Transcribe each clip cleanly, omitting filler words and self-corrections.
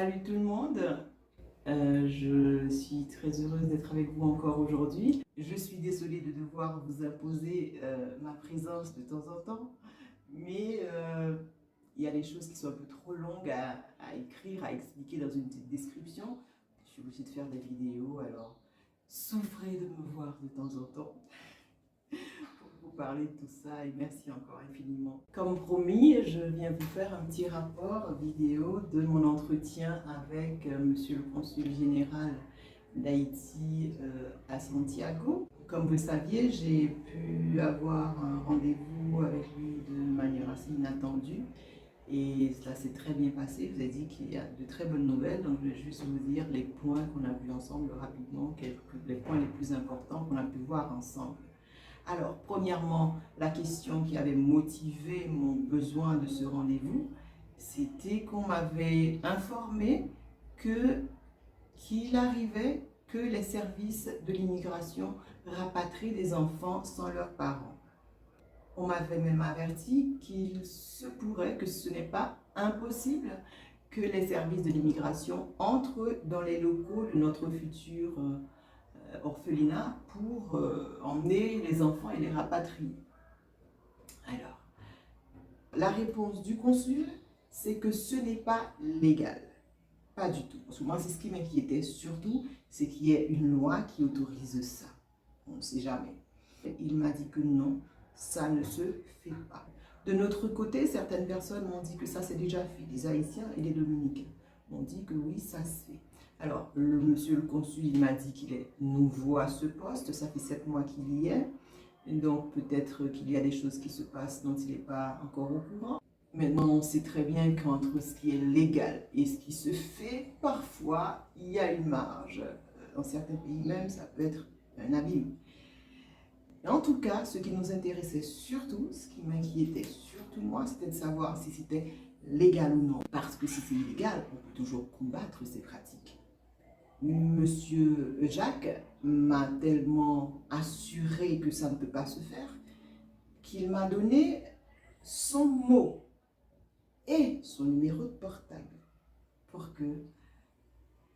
Salut tout le monde. Je suis très heureuse d'être avec vous encore aujourd'hui. Je suis désolée de devoir vous imposer ma présence de temps en temps, mais il y a des choses qui sont un peu trop longues à écrire, à expliquer dans une petite description. Je suis obligée de faire des vidéos, alors souffrez de me voir de temps en temps pour vous parler de tout ça et merci encore infiniment. Comme promis, je viens vous faire un petit rapport vidéo de mon entretien avec Monsieur le Consul Général d'Haïti à Santiago. Comme vous le saviez, j'ai pu avoir un rendez-vous avec lui de manière assez inattendue et cela s'est très bien passé. Je vous ai dit qu'il y a de très bonnes nouvelles, donc je vais juste vous dire les points qu'on a vus ensemble rapidement, les points les plus importants qu'on a pu voir ensemble. Alors, premièrement, la question qui avait motivé mon besoin de ce rendez-vous, c'était qu'on m'avait informé qu'il arrivait que les services de l'immigration rapatrient des enfants sans leurs parents. On m'avait même averti qu'il se pourrait que ce n'est pas impossible que les services de l'immigration entrent dans les locaux de notre futur orphelinat pour emmener les enfants et les rapatrier. Alors, la réponse du consul, c'est que ce n'est pas légal. Pas du tout. Parce que moi, c'est ce qui m'inquiétait surtout, c'est qu'il y ait une loi qui autorise ça. On ne sait jamais. Il m'a dit que non, ça ne se fait pas. De notre côté, certaines personnes m'ont dit que ça s'est déjà fait. Les Haïtiens et les Dominicains m'ont dit que oui, ça se fait. Alors, monsieur le consul, il m'a dit qu'il est nouveau à ce poste. Ça fait 7 mois qu'il y est. Donc, peut-être qu'il y a des choses qui se passent dont il n'est pas encore au courant. Maintenant, on sait très bien qu'entre ce qui est légal et ce qui se fait, parfois, il y a une marge. Dans certains pays même, ça peut être un abîme. En tout cas, ce qui nous intéressait surtout, ce qui m'inquiétait surtout moi, c'était de savoir si c'était légal ou non. Parce que si c'est illégal, on peut toujours combattre ces pratiques. Monsieur Jacques m'a tellement assuré que ça ne peut pas se faire qu'il m'a donné son mot et son numéro de portable pour que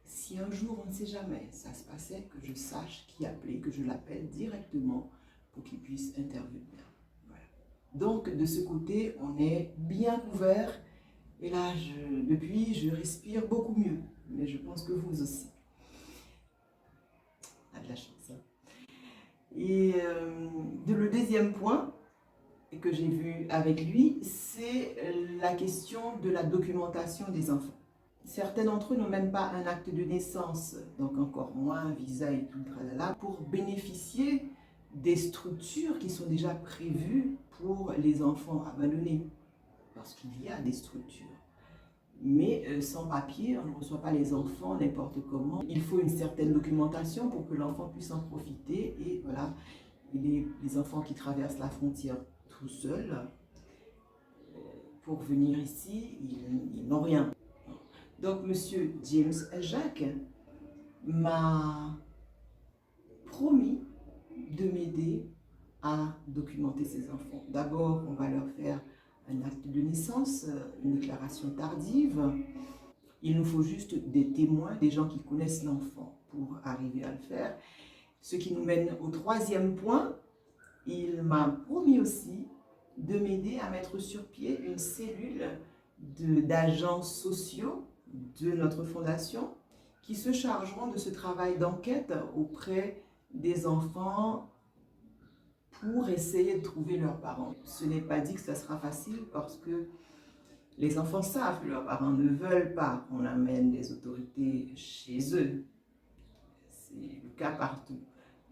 si un jour, on ne sait jamais, ça se passait, que je sache qui appeler, que je l'appelle directement pour qu'il puisse intervenir. Voilà. Donc, de ce côté, on est bien couvert. Et là, depuis, je respire beaucoup mieux. Mais je pense que vous aussi. On a de la chance. Hein. Et le deuxième point que j'ai vu avec lui, c'est la question de la documentation des enfants. Certains d'entre eux n'ont même pas un acte de naissance, donc encore moins un visa et tout, tralala, pour bénéficier des structures qui sont déjà prévues pour les enfants abandonnés. Parce qu'il y a des structures. Mais sans papier, on ne reçoit pas les enfants n'importe comment. Il faut une certaine documentation pour que l'enfant puisse en profiter. Et voilà, les enfants qui traversent la frontière tout seuls, pour venir ici, ils n'ont rien. Donc, monsieur James Jacques m'a promis de m'aider à documenter ces enfants. D'abord, on va leur faire un acte de naissance, une déclaration tardive. Il nous faut juste des témoins, des gens qui connaissent l'enfant pour arriver à le faire. Ce qui nous mène au troisième point. Il m'a promis aussi de m'aider à mettre sur pied une cellule d'agents sociaux de notre fondation qui se chargeront de ce travail d'enquête auprès des enfants pour essayer de trouver leurs parents. Ce n'est pas dit que ça sera facile parce que les enfants savent que leurs parents ne veulent pas qu'on amène les autorités chez eux. C'est le cas partout.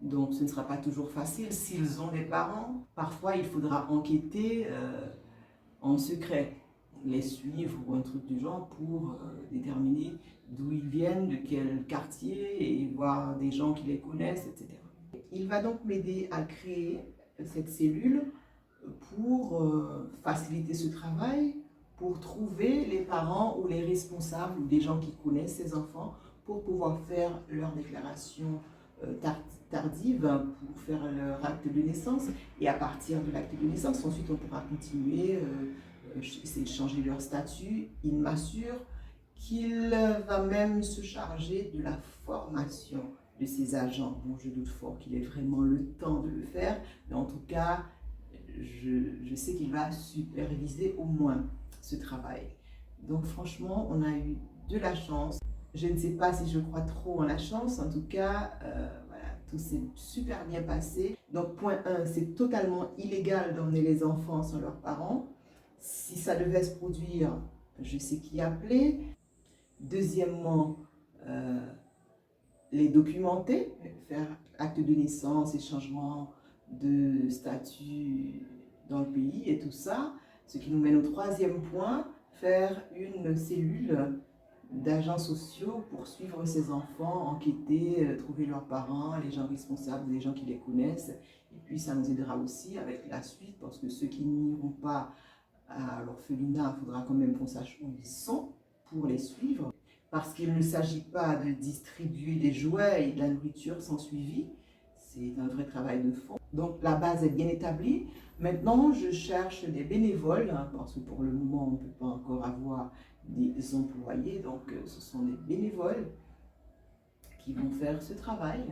Donc ce ne sera pas toujours facile. S'ils ont des parents, parfois il faudra enquêter en secret, les suivre ou un truc du genre pour déterminer d'où ils viennent, de quel quartier et voir des gens qui les connaissent, etc. Il va donc m'aider à créer cette cellule pour faciliter ce travail, pour trouver les parents ou les responsables ou des gens qui connaissent ces enfants pour pouvoir faire leur déclaration tardive, pour faire leur acte de naissance. Et à partir de l'acte de naissance, ensuite on pourra continuer, essayer de changer leur statut. Il m'assure qu'il va même se charger de la formation de ses agents. Bon, je doute fort qu'il ait vraiment le temps de le faire, mais en tout cas, je sais qu'il va superviser au moins ce travail. Donc franchement, on a eu de la chance. Je ne sais pas si je crois trop en la chance, en tout cas, voilà, tout s'est super bien passé. Donc point 1, c'est totalement illégal d'emmener les enfants sans leurs parents. Si ça devait se produire, je sais qui appeler. Deuxièmement, les documenter, faire acte de naissance et changement de statut dans le pays et tout ça. Ce qui nous mène au troisième point, faire une cellule d'agents sociaux pour suivre ces enfants, enquêter, trouver leurs parents, les gens responsables, les gens qui les connaissent. Et puis ça nous aidera aussi avec la suite parce que ceux qui n'iront pas à l'orphelinat, il faudra quand même qu'on sache où ils sont pour les suivre. Parce qu'il ne s'agit pas de distribuer des jouets et de la nourriture sans suivi. C'est un vrai travail de fond. Donc la base est bien établie. Maintenant, je cherche des bénévoles, hein, parce que pour le moment, on ne peut pas encore avoir des employés. Donc ce sont des bénévoles qui vont faire ce travail.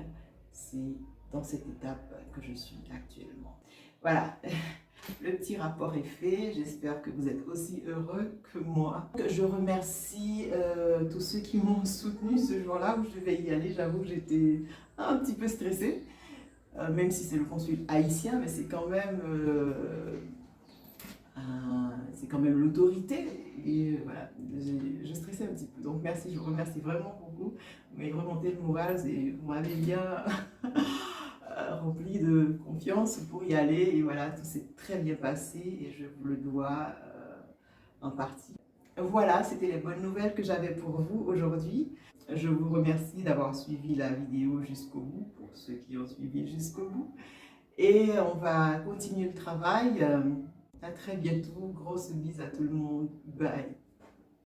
C'est dans cette étape que je suis actuellement. Voilà. Le petit rapport est fait, j'espère que vous êtes aussi heureux que moi. Je remercie tous ceux qui m'ont soutenu ce jour-là où je devais y aller. J'avoue que j'étais un petit peu stressée, même si c'est le consul haïtien, mais c'est quand même l'autorité. Et voilà, je stressais un petit peu. Donc merci, je vous remercie vraiment beaucoup. Vous m'avez remonté le moral, vous m'avez bien rempli de confiance pour y aller. Et voilà, tout s'est très bien passé et je vous le dois en partie. Voilà, c'était les bonnes nouvelles que j'avais pour vous aujourd'hui. Je vous remercie d'avoir suivi la vidéo jusqu'au bout, pour ceux qui ont suivi jusqu'au bout. Et on va continuer le travail. À très bientôt. Grosse bise à tout le monde. Bye.